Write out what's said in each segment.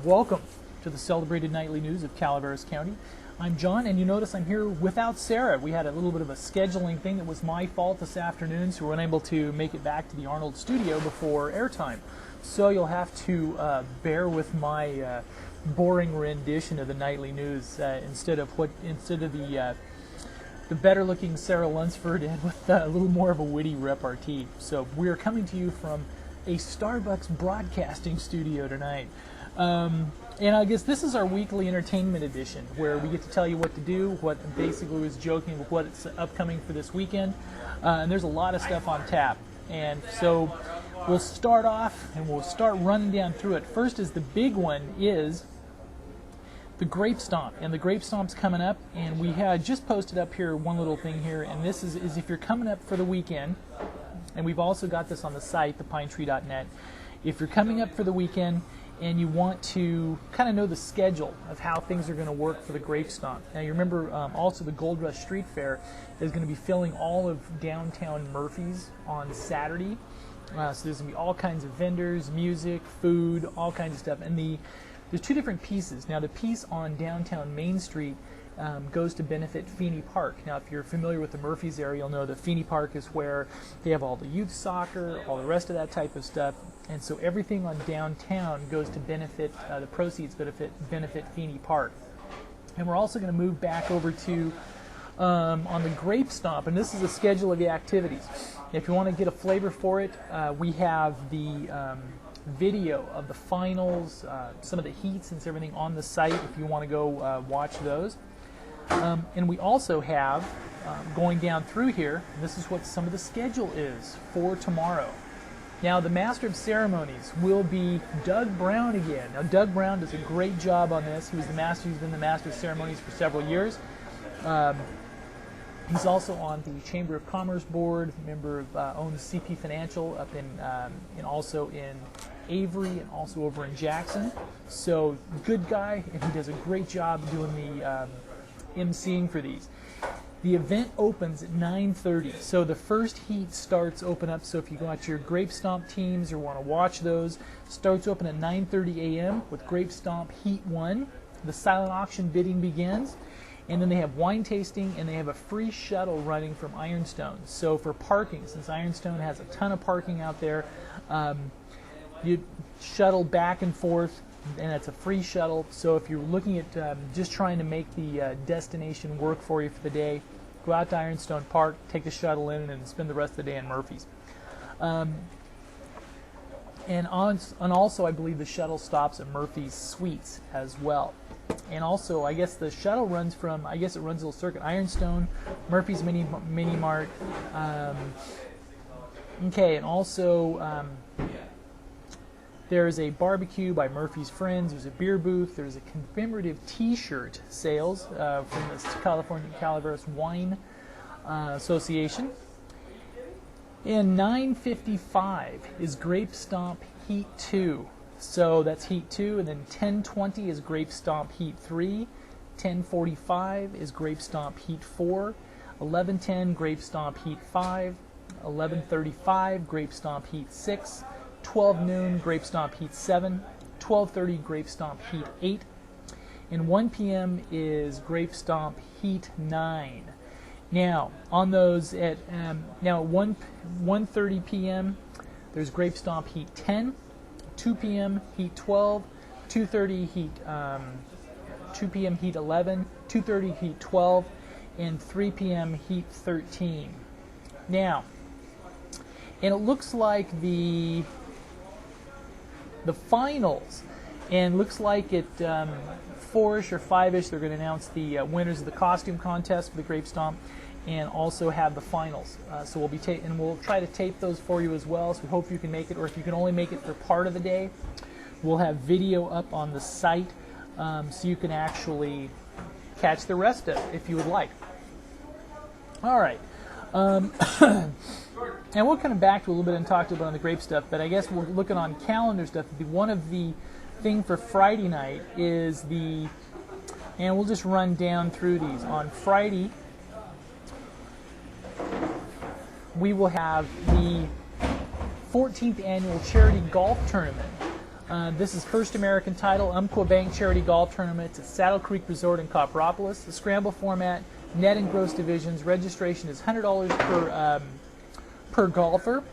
Welcome to the celebrated nightly news of Calaveras County. I'm John, and you notice I'm here without Sarah. We had a little bit of a scheduling thing that was my fault this afternoon, so we were unable to make it back to the Arnold studio before airtime. So you'll have to bear with my boring rendition of the nightly news instead of the better-looking Sarah Lunsford and with a little more of a witty repartee. So we are coming to you from a Starbucks broadcasting studio tonight. And I guess this is our weekly entertainment edition, where we get to tell you what to do, what basically was joking with what's upcoming for this weekend. And there's a lot of stuff on tap. And so we'll start off and we'll start running down through it. First is the big one is the Grape Stomp. And the Grape Stomp's coming up, and we had just posted up here one little thing here, and this is if you're coming up for the weekend, and we've also got this on the site, thepinetree.net. If you're coming up for the weekend and you want to kind of know the schedule of how things are going to work for the Grape Stomp. Now you remember also the Gold Rush Street Fair is going to be filling all of downtown Murphy's on Saturday. So there's going to be all kinds of vendors, music, food, all kinds of stuff. And there's two different pieces. Now the piece on downtown Main Street goes to benefit Feeney Park. Now, if you're familiar with the Murphy's area, you'll know that Feeney Park is where they have all the youth soccer, all the rest of that type of stuff. And so everything on downtown goes to benefit, the proceeds benefit Feeney Park. And we're also going to move back over to, on the Grape Stomp, and this is a schedule of the activities. If you want to get a flavor for it, we have the video of the finals, some of the heats and everything on the site if you want to go watch those. And we also have, going down through here, this is what some of the schedule is for tomorrow. Now, the Master of Ceremonies will be Doug Brown again. Now, Doug Brown does a great job on this. He's been the Master of Ceremonies for several years. He's also on the Chamber of Commerce Board, member of, owns CP Financial up in, and also in Avery and also over in Jackson. So, good guy, and he does a great job doing the emceeing for these. The event opens at 9:30, so the first heat open up. So if you got your Grape Stomp teams or want to watch those, starts open at 9:30 a.m. with Grape Stomp Heat 1. The silent auction bidding begins, and then they have wine tasting, and they have a free shuttle running from Ironstone. So for parking, since Ironstone has a ton of parking out there, you shuttle back and forth, and it's a free shuttle. So if you're looking at just trying to make the destination work for you for the day, go out to Ironstone Park, take the shuttle in, and spend the rest of the day in Murphy's. And also, I believe the shuttle stops at Murphy's Suites as well. And also, I guess the shuttle runs from, it runs a little circuit, Ironstone, Murphy's Mini Mart. And also, there's a barbecue by Murphy's Friends. There's a beer booth. There's a commemorative T-shirt sales from the California Calaveras Wine Association. And 9:55 is Grape Stomp Heat 2. So that's Heat 2, and then 10:20 is Grape Stomp Heat 3. 10:45 is Grape Stomp Heat 4. 11:10 Grape Stomp Heat 5. 11:35 Grape Stomp Heat 6. 12 noon, Grape Stomp Heat 7, 12:30 Grape Stomp Heat 8, and 1 p.m. is Grape Stomp Heat 9. Now, on those at 1:30 p.m. there's Grape Stomp Heat 10, 2 p.m. Heat 12, 2:30 Heat 2 p.m. Heat 11, 2:30 Heat 12, and 3 p.m. Heat 13. Now, and it looks like the finals, and looks like at 4-ish or 5-ish they're going to announce the winners of the costume contest for the Grape Stomp, and also have the finals. So we'll try to tape those for you as well. So we hope you can make it, or if you can only make it for part of the day, we'll have video up on the site, so you can actually catch the rest of it if you would like. All right. And we'll kind of back to a little bit and talk about the grape stuff, but I guess we're looking on calendar stuff. One of the thing for Friday night is and we'll just run down through these. On Friday, we will have the 14th annual charity golf tournament This is first American title, Umpqua Bank Charity Golf Tournament. It's at Saddle Creek Resort in Copperopolis. The scramble format, net and gross divisions. Registration is $100 per golfer,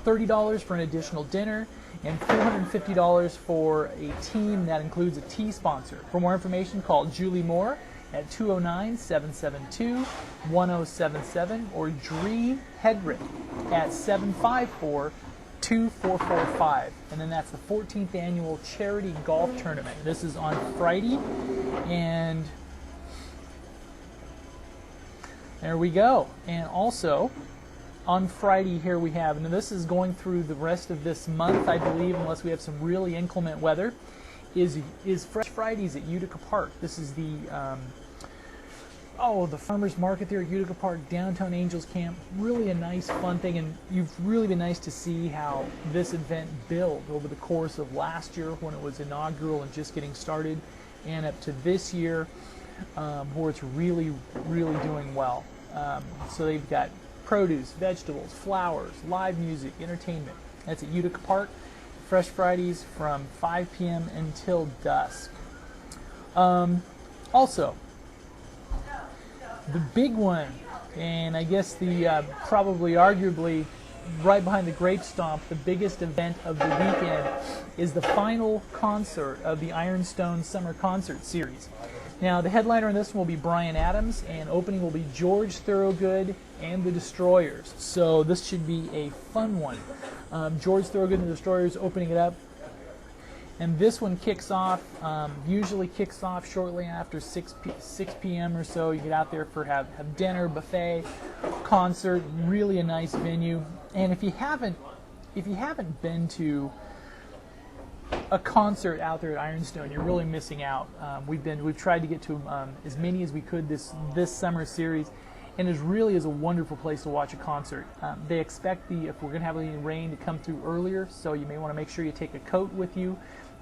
$30 for an additional dinner, and $450 for a team that includes a tee sponsor. For more information, call Julie Moore at 209-772-1077 or Dree Hedrick at 754-2445. And then that's the 14th annual charity golf tournament. This is on Friday, and there we go. And also on Friday here we have, and this is going through the rest of this month, I believe, unless we have some really inclement weather, is Fresh Fridays at Utica Park. This is the the farmers market there at Utica Park, downtown Angels Camp. Really a nice, fun thing, and you've really been nice to see how this event built over the course of last year when it was inaugural and just getting started, and up to this year where it's really, really doing well. So they've got produce, vegetables, flowers, live music, entertainment. That's at Utica Park. Fresh Fridays from 5 p.m. until dusk. Also, the big one, and I guess the probably arguably right behind the Grape Stomp, the biggest event of the weekend is the final concert of the Ironstone Summer Concert Series. Now, the headliner in this one will be Bryan Adams, and opening will be George Thorogood and the Destroyers. So this should be a fun one. George Thorogood and the Destroyers opening it up. And this one kicks off, usually kicks off shortly after 6 p.m. or so. You get out there for have dinner, buffet, concert, really a nice venue. And if you haven't been to a concert out there at Ironstone, you're really missing out. We've tried to get to as many as we could this summer series, and it really is a wonderful place to watch a concert. They expect if we're going to have any rain, to come through earlier, so you may want to make sure you take a coat with you,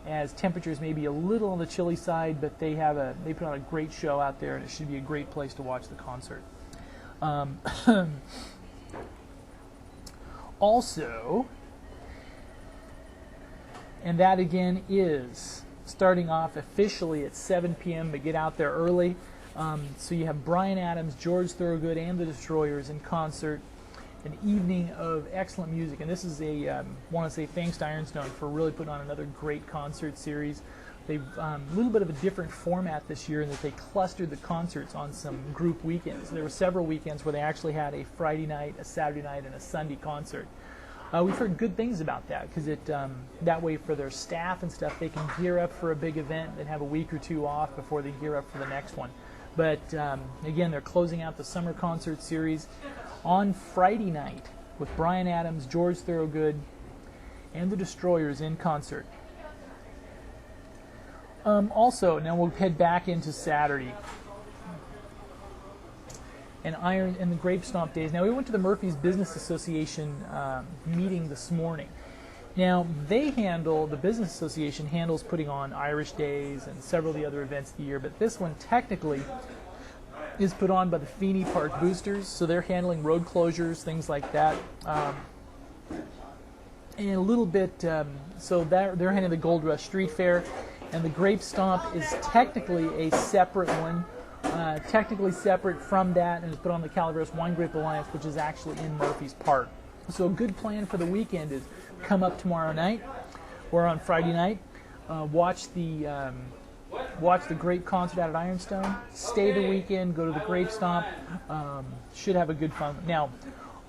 as temperatures may be a little on the chilly side, but they put on a great show out there, and it should be a great place to watch the concert. Also, and that again is starting off officially at 7 p.m., but get out there early. So you have Bryan Adams, George Thorogood, and the Destroyers in concert. An evening of excellent music, and this is want to say thanks to Ironstone for really putting on another great concert series. They've a little bit of a different format this year in that they clustered the concerts on some group weekends. There were several weekends where they actually had a Friday night, a Saturday night, and a Sunday concert. We've heard good things about that, because that way for their staff and stuff, they can gear up for a big event and have a week or two off before they gear up for the next one. But again, they're closing out the summer concert series on Friday night with Bryan Adams, George Thorogood, and the Destroyers in concert. Also, now we'll head back into Saturday and the Grape Stomp days. Now, we went to the Murphy's Business Association meeting this morning. Now, the Business Association handles putting on Irish Days and several of the other events of the year, but this one technically is put on by the Feeney Park Boosters, so they're handling road closures, things like that. And a little bit, so they're handling the Gold Rush Street Fair, and the Grape Stomp is technically a separate one, technically separate from that, and is put on the Calaveras Wine Grape Alliance, which is actually in Murphy's Park. So a good plan for the weekend is come up tomorrow night or on Friday night, watch the great concert out at Ironstone, stay the weekend, go to the Grape Stomp, should have a good fun. Now,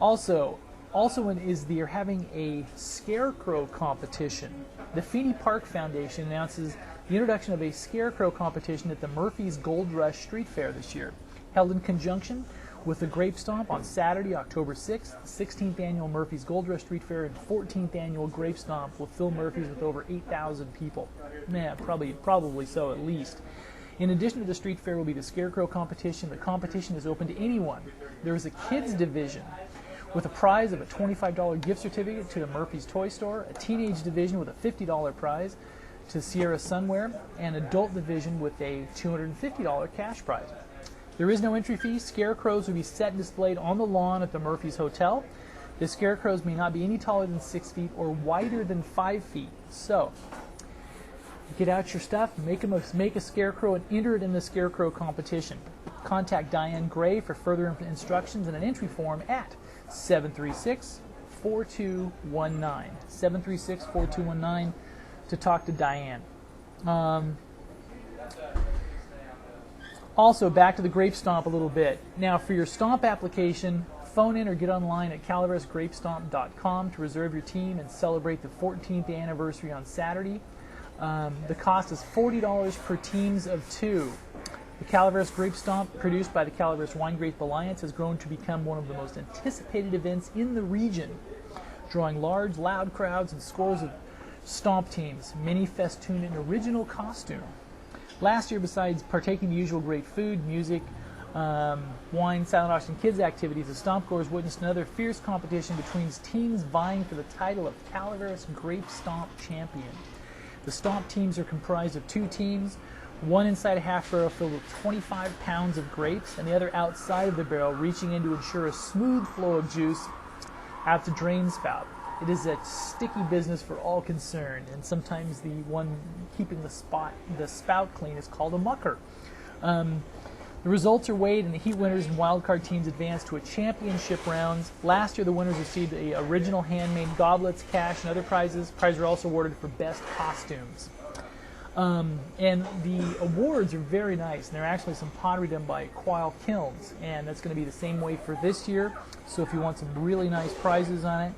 also they're having a scarecrow competition. The Feeney Park Foundation announces the introduction of a scarecrow competition at the Murphy's Gold Rush Street Fair this year, held in conjunction with the Grape Stomp on Saturday, October 6th. The 16th annual Murphy's Gold Rush Street Fair and 14th annual Grape Stomp will fill Murphy's with over 8,000 people. Man, probably so at least. In addition to the street fair will be the scarecrow competition. The competition is open to anyone. There is a kids division with a prize of a $25 gift certificate to the Murphy's Toy Store, a teenage division with a $50 prize to Sierra Sunwear, and adult division with a $250 cash prize. There is no entry fee. Scarecrows will be set and displayed on the lawn at the Murphy's Hotel. The scarecrows may not be any taller than 6 feet or wider than 5 feet. So, get out your stuff, make a scarecrow, and enter it in the scarecrow competition. Contact Diane Gray for further instructions and an entry form at 736-4219. 736-4219 to talk to Diane. Also, back to the Grape Stomp a little bit. Now, for your Stomp application, phone in or get online at calaveras.grapestomp.com to reserve your team and celebrate the 14th anniversary on Saturday. The cost is $40 per teams of 2. The Calaveras Grape Stomp, produced by the Calaveras Wine Grape Alliance, has grown to become one of the most anticipated events in the region, drawing large, loud crowds and scores of stomp teams, many festooned in original costume. Last year, besides partaking in the usual great food, music, wine, silent auction, kids activities, the stomp goers witnessed another fierce competition between teams vying for the title of Calaveras Grape Stomp Champion. The stomp teams are comprised of 2 teams, one inside a half barrel filled with 25 pounds of grapes, and the other outside of the barrel, reaching in to ensure a smooth flow of juice out the drain spout. It is a sticky business for all concerned, and sometimes the one keeping the spout clean is called a mucker. The results are weighed, and the heat winners and wildcard teams advance to a championship rounds. Last year, the winners received the original handmade goblets, cash, and other prizes. Prizes are also awarded for best costumes. And the awards are very nice, and they're actually some pottery done by Quail Kilns, and that's going to be the same way for this year. So if you want some really nice prizes on it,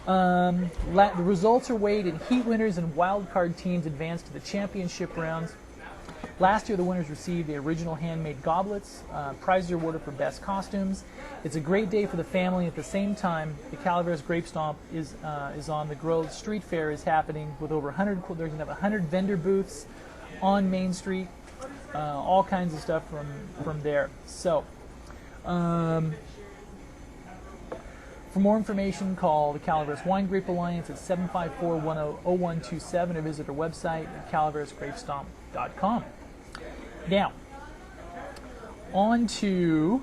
the results are weighed, and heat winners and wildcard teams advance to the championship rounds. Last year, the winners received the original handmade goblets. Prizes are awarded for best costumes. It's a great day for the family. At the same time, the Calaveras Grape Stomp is on the Grove Street Fair is happening with over 100. They're going to have 100 vendor booths on Main Street. All kinds of stuff from there. So, for more information, call the Calaveras Wine Grape Alliance at 754-0127 or visit our website at calaverasgrapestomp.com. Now, on to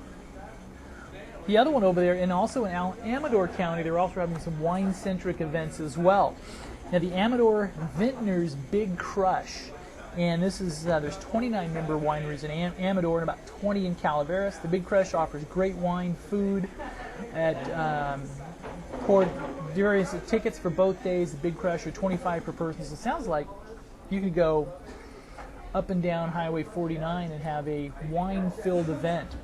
the other one over there, and also in Amador County, they're also having some wine-centric events as well. Now, the Amador Vintners Big Crush, and this is there's 29 member wineries in Amador and about 20 in Calaveras. The Big Crush offers great wine, food, at various tickets for both days. The Big Crush are $25 per person. So it sounds like you could go up and down Highway 49 and have a wine-filled event.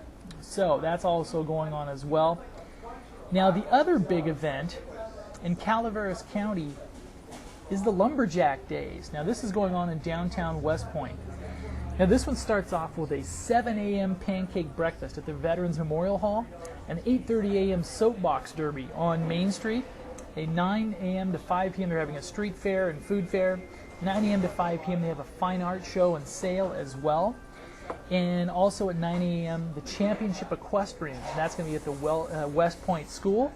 So that's also going on as well. Now, the other big event in Calaveras County is the Lumberjack Days. Now, this is going on in downtown West Point. Now, this one starts off with a 7 a.m. pancake breakfast at the Veterans Memorial Hall, an 8:30 a.m. soapbox derby on Main Street, a 9 a.m. to 5 p.m. they're having a street fair and food fair, 9 a.m. to 5 p.m. they have a fine art show and sale as well, and also at 9 a.m. the Championship Equestrian, and that's going to be at the West Point School.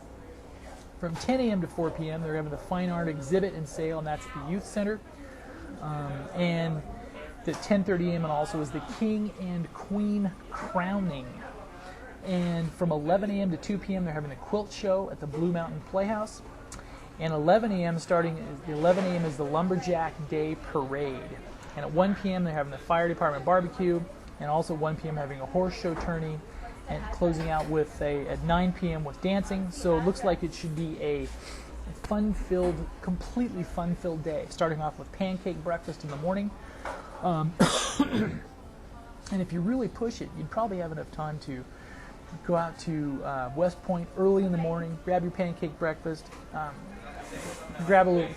From 10 a.m. to 4 p.m. they're having the fine art exhibit and sale, and that's at the Youth Center, and at 10:30 a.m. and also is the King and Queen Crowning. And from 11 a.m. to 2 p.m. they're having the quilt show at the Blue Mountain Playhouse. And 11 a.m. is the Lumberjack Day Parade. And at 1 p.m. they're having the Fire Department Barbecue, and also 1 p.m. having a horse show tourney, and closing out with at 9 p.m. with dancing. So it looks like it should be a completely fun-filled day, starting off with pancake breakfast in the morning. And if you really push it, you'd probably have enough time to go out to West Point early in the morning, grab your pancake breakfast,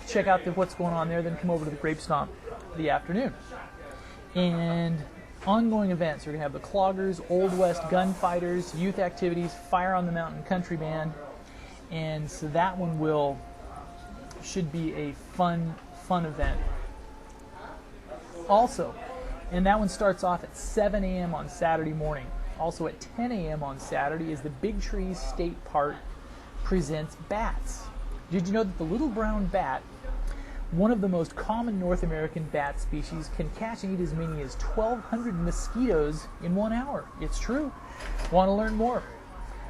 check out what's going on there, then come over to the Grape Stomp for the afternoon. And ongoing events, you're going to have the Cloggers, Old West Gunfighters, youth activities, Fire on the Mountain Country Band, and so that one should be a fun event. Also, and that one starts off at 7 a.m. on Saturday morning. Also at 10 a.m. on Saturday is the Big Trees State Park presents bats. Did you know that the little brown bat, one of the most common North American bat species, can catch and eat as many as 1,200 mosquitoes in 1 hour? It's true. Want to learn more?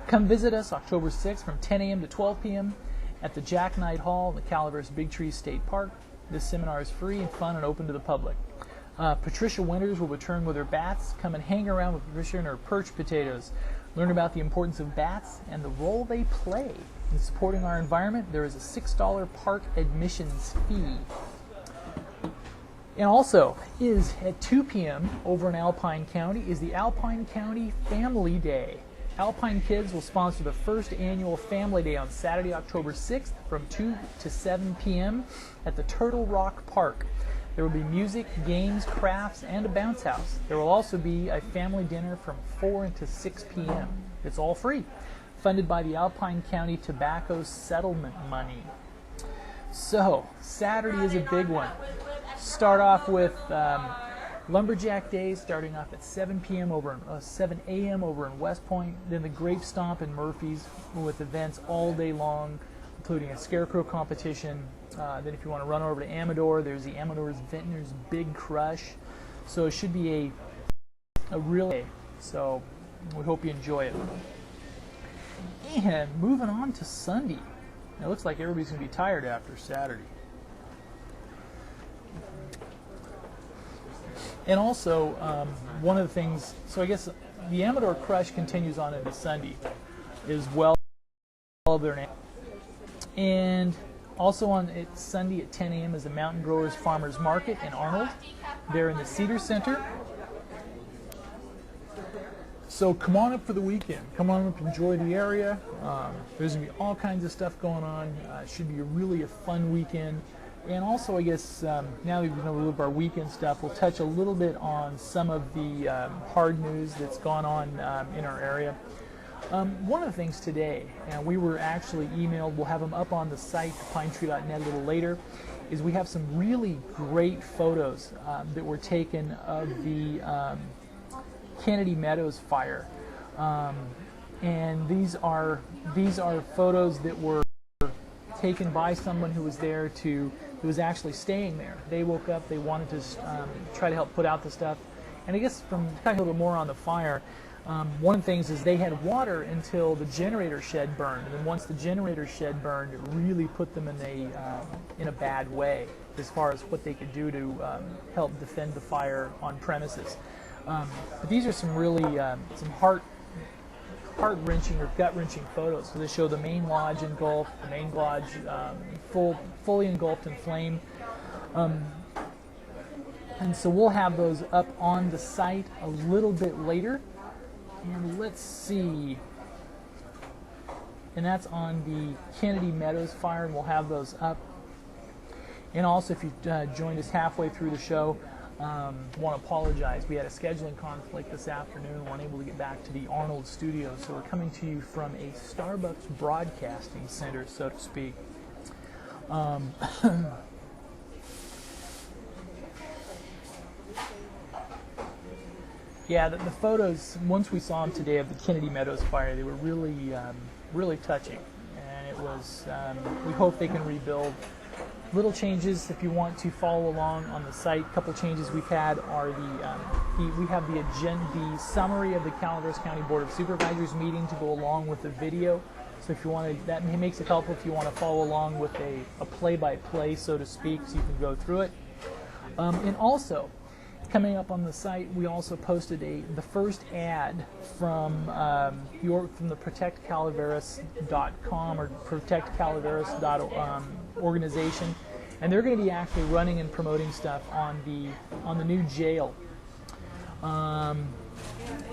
Come visit us October 6th from 10 a.m. to 12 p.m. at the Jack Knight Hall in the Calaveras Big Tree State Park. This seminar is free and fun and open to the public. Patricia Winters will return with her bats. Come and hang around with Patricia and her perch potatoes. Learn about the importance of bats and the role they play in supporting our environment. There is a $6 park admissions fee. And also is at 2 p.m. over in Alpine County is the Alpine County Family Day. Alpine Kids will sponsor the first annual Family Day on Saturday, October 6th from 2 to 7 p.m. at the Turtle Rock Park. There will be music, games, crafts, and a bounce house. There will also be a family dinner from 4 to 6 p.m. It's all free, funded by the Alpine County Tobacco Settlement money. So, Saturday is a big one. Start off with Lumberjack Days, starting off at 7 p.m. 7 a.m. over in West Point. Then the Grape Stomp in Murphy's with events all day long, including a scarecrow competition. Then if you want to run over to Amador, there's the Amador's Vintner's Big Crush. So it should be a real day. So we hope you enjoy it. And moving on to Sunday. It looks like everybody's going to be tired after Saturday. And also, one of the things, so I guess the Amador Crush continues on into Sunday as well. And also on Sunday at 10 a.m. is the Mountain Growers Farmers Market in Arnold. They're in the Cedar Center. So come on up for the weekend. Come on up, enjoy the area. There's going to be all kinds of stuff going on. It should be really a fun weekend. And also, I guess, now that we've done a little of our weekend stuff, we'll touch a little bit on some of the hard news that's gone on in our area. One of the things today, and we were actually emailed, we'll have them up on the site, pinetree.net, a little later, is we have some really great photos that were taken of the Kennedy Meadows fire. And these are photos that were taken by someone who was there who was actually staying there. They woke up, they wanted to try to help put out the stuff. And I guess from talking a little more on the fire, one of the things is they had water until the generator shed burned. And then once the generator shed burned, it really put them in a bad way as far as what they could do to help defend the fire on premises. But these are some really some heart-wrenching or gut-wrenching photos. So they show the main lodge engulfed, the main lodge fully engulfed in flame. And so we'll have those up on the site a little bit later. And let's see. And that's on the Kennedy Meadows fire, and we'll have those up. And also, if you joined us halfway through the show, want to apologize. We had a scheduling conflict this afternoon. We weren't able to get back to the Arnold studio, so we're coming to you from a Starbucks broadcasting center, so to speak. Yeah, the photos, once we saw them today of the Kennedy Meadows fire, they were really, really touching. And it was, we hope they can rebuild. Little changes, if you want to follow along on the site. A couple changes we've had are we have the summary of the Calaveras County Board of Supervisors meeting to go along with the video. So if you want to, that makes it helpful if you want to follow along with a play-by-play, so to speak, so you can go through it. And also, coming up on the site, we also posted the first ad from the ProtectCalaveras.com or ProtectCalaveras.org organization, and they're going to be actually running and promoting stuff on the new jail. And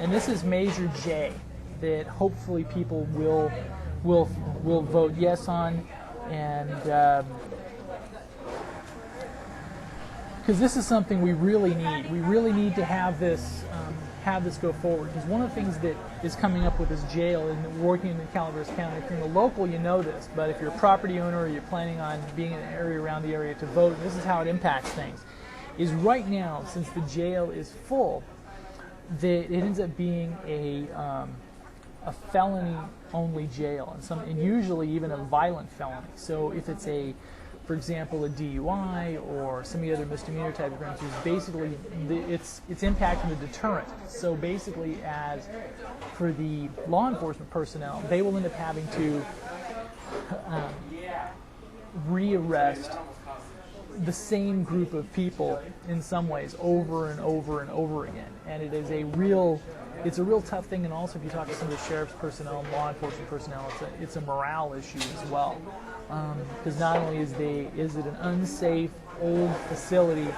this is Measure J that hopefully people will vote yes on, and because this is something we really need. We really need to have this go forward. Because one of the things that is coming up with this jail and working in Calaveras County, if you're in the local, you know this, but if you're a property owner or you're planning on being in an area around the area to vote, this is how it impacts things. Is right now, since the jail is full, it ends up being a felony-only jail, and usually even a violent felony. So if it's a for example, a DUI or some of the other misdemeanor type of crimes, is basically it's impacting the deterrent. So basically, as for the law enforcement personnel, they will end up having to rearrest the same group of people in some ways over and over and over again, and it's a real tough thing. And also, if you talk to some of the sheriff's personnel and law enforcement personnel, it's a morale issue as well, because not only is it an unsafe old facility,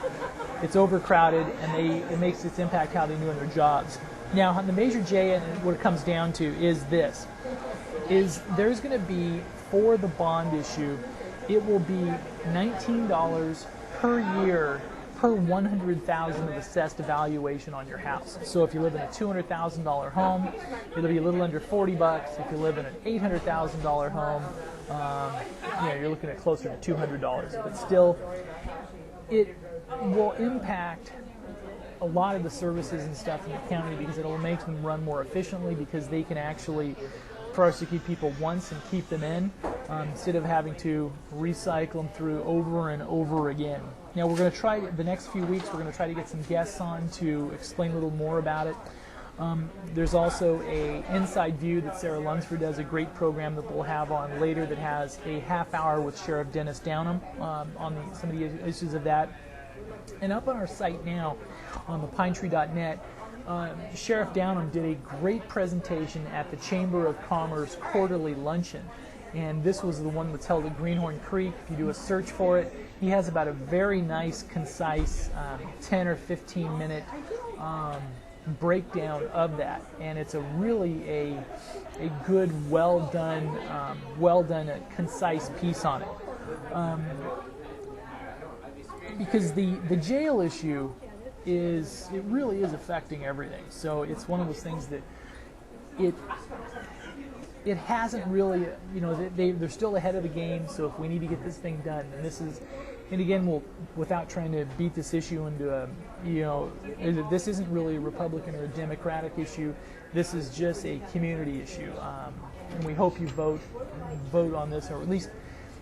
it's overcrowded, and it makes its impact how they do their jobs. Now, the major J, and what it comes down to is this: there's going to be, for the bond issue, it will be $19 per year per $100,000 of assessed evaluation on your house. So if you live in a $200,000 home, it'll be a little under $40. If you live in an $800,000 home, you're looking at closer to $200. But still, it will impact a lot of the services and stuff in the county, because it will make them run more efficiently, because they can actually prosecute people once and keep them in, instead of having to recycle them through over and over again. Now, we're going to try, the next few weeks, we're going to try to get some guests on to explain a little more about it. There's also a Inside View that Sarah Lunsford does, a great program that we'll have on later, that has a half hour with Sheriff Dennis Downham on some of the issues of that. And up on our site now, on the pinetree.net, Sheriff Downham did a great presentation at the Chamber of Commerce quarterly luncheon, and this was the one that's held at Greenhorn Creek. If you do a search for it, he has about a very nice, concise 10 or 15 minute breakdown of that, and it's a really a good, well done, concise piece on it. Because the jail issue it really is affecting everything. So it's one of those things that it hasn't really, they're still ahead of the game. So if we need to get this thing done, and again, without trying to beat this issue into this isn't really a Republican or a Democratic issue. This is just a community issue, and we hope you vote on this, or at least,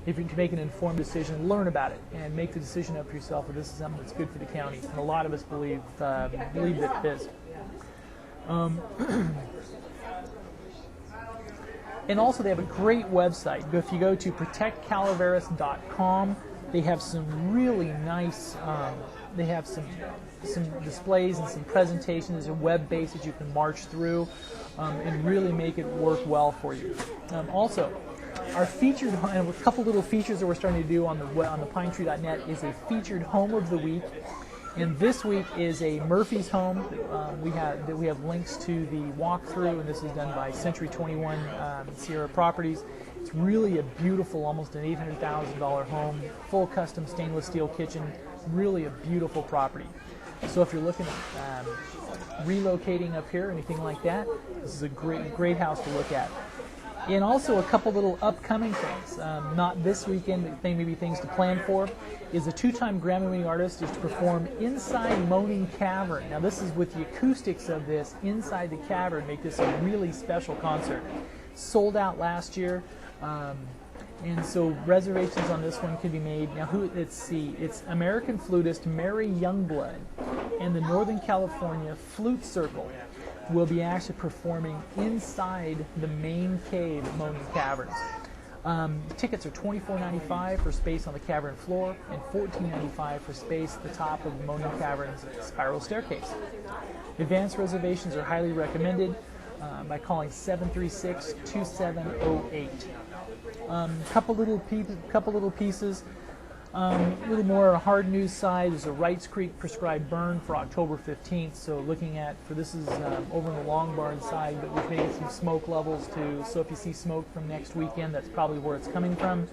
if you can make an informed decision, learn about it, and make the decision up for yourself if this is something that's good for the county. And a lot of us believe that it is. And also, they have a great website. If you go to protectcalaveras.com, they have some really nice, they have some displays and some presentations. There's a web base that you can march through and really make it work well for you. Also, our featured, and a couple little features that we're starting to do on the pinetree.net, is a featured home of the week, and this week is a Murphy's home. We have links to the walkthrough, and this is done by Century 21 Sierra Properties. It's really a beautiful, almost an $800,000 home, full custom stainless steel kitchen. Really a beautiful property. So if you're looking at relocating up here, anything like that, this is a great house to look at. And also a couple little upcoming things, not this weekend, but maybe things to plan for, is a two-time Grammy-winning artist is to perform inside Moaning Cavern. Now this is with the acoustics of this inside the cavern, make this a really special concert. Sold out last year, and so reservations on this one can be made. Now it's American flutist Mary Youngblood and the Northern California Flute Circle will be actually performing inside the main cave at Moaning Caverns. Tickets are $24.95 for space on the cavern floor and $14.95 for space at the top of the Moaning Caverns spiral staircase. Advanced reservations are highly recommended by calling 736-2708. Couple little pieces. A little more on a hard news side, there's a Wrights Creek prescribed burn for October 15th. So looking at, this is over on the Long Barn side, but we've made some smoke levels too. So if you see smoke from next weekend, that's probably where it's coming from.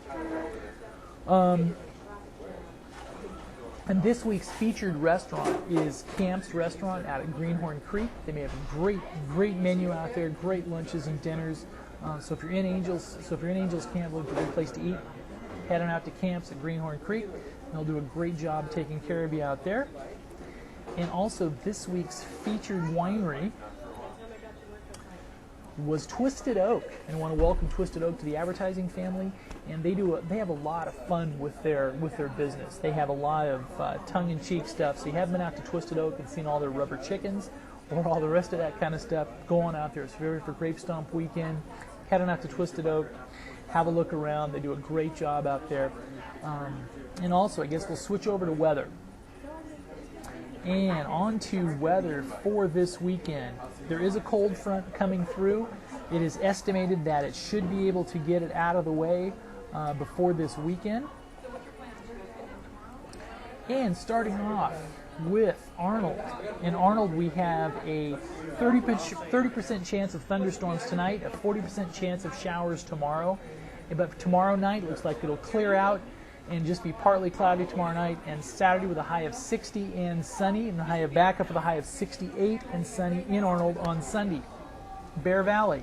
And this week's featured restaurant is Camp's Restaurant out at Greenhorn Creek. They may have a great menu out there, great lunches and dinners. So if you're in Angels Camp, looking for a good place to eat, head on out to Camps at Greenhorn Creek. They'll do a great job taking care of you out there. And also this week's featured winery was Twisted Oak, and I want to welcome Twisted Oak to the advertising family. And they have a lot of fun with their business. They have a lot of tongue-in-cheek stuff. So you haven't been out to Twisted Oak and seen all their rubber chickens or all the rest of that kind of stuff, go on out there. It's very for Grape Stomp weekend. Head on out to Twisted Oak, have a look around. They do a great job out there. And also, I guess we'll switch over to weather. And on to weather for this weekend. There is a cold front coming through. It is estimated that it should be able to get it out of the way before this weekend. And starting off with Arnold. In Arnold, we have a 30% chance of thunderstorms tonight, a 40% chance of showers tomorrow. But tomorrow night looks like it'll clear out and just be partly cloudy tomorrow night, and Saturday with a high of 60 and sunny, and the high of back up with a high of 68 and sunny in Arnold on Sunday. Bear Valley.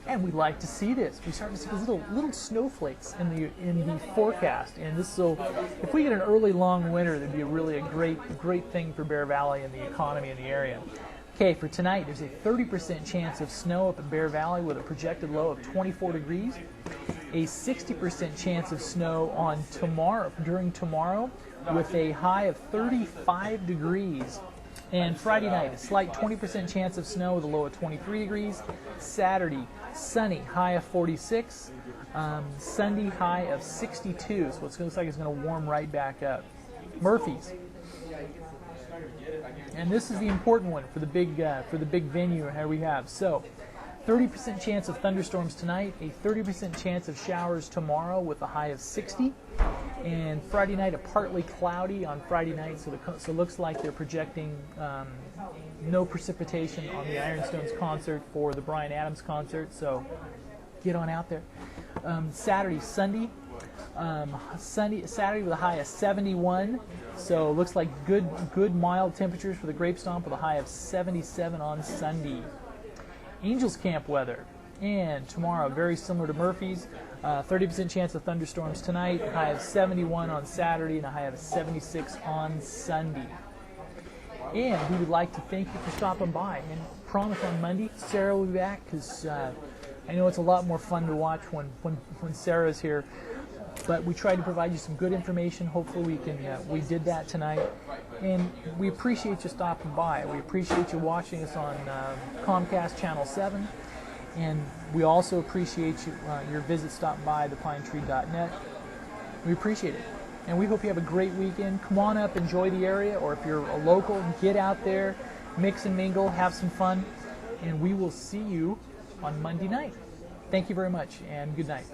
And we'd like to see this. We start to see these little snowflakes in the forecast, and this will, if we get an early long winter, that'd be really a great thing for Bear Valley and the economy in the area. Okay, for tonight, there's a 30% chance of snow up at Bear Valley with a projected low of 24 degrees. A 60% chance of snow on during tomorrow with a high of 35 degrees. And Friday night, a slight 20% chance of snow with a low of 23 degrees. Saturday, sunny, high of 46. Sunday, high of 62. So it looks like it's going to warm right back up. Murphy's. And this is the important one for the big venue here we have. So 30% chance of thunderstorms tonight, a 30% chance of showers tomorrow with a high of 60. And Friday night, a partly cloudy on Friday night, so it looks like they're projecting no precipitation on the Ironstones concert for the Bryan Adams concert, so get on out there. Saturday with a high of 71, so it looks like good mild temperatures for the Grape Stomp with a high of 77 on Sunday. Angels Camp weather. And tomorrow, very similar to Murphy's, 30% chance of thunderstorms tonight, a high of 71 on Saturday, and a high of 76 on Sunday. And we would like to thank you for stopping by. And promise on Monday, Sarah will be back, because I know it's a lot more fun to watch when Sarah's here. But we tried to provide you some good information. Hopefully we did that tonight. And we appreciate you stopping by. We appreciate you watching us on Comcast Channel 7. And we also appreciate your visit stopping by thepinetree.net. We appreciate it. And we hope you have a great weekend. Come on up, enjoy the area, or if you're a local, get out there, mix and mingle, have some fun. And we will see you on Monday night. Thank you very much, and good night.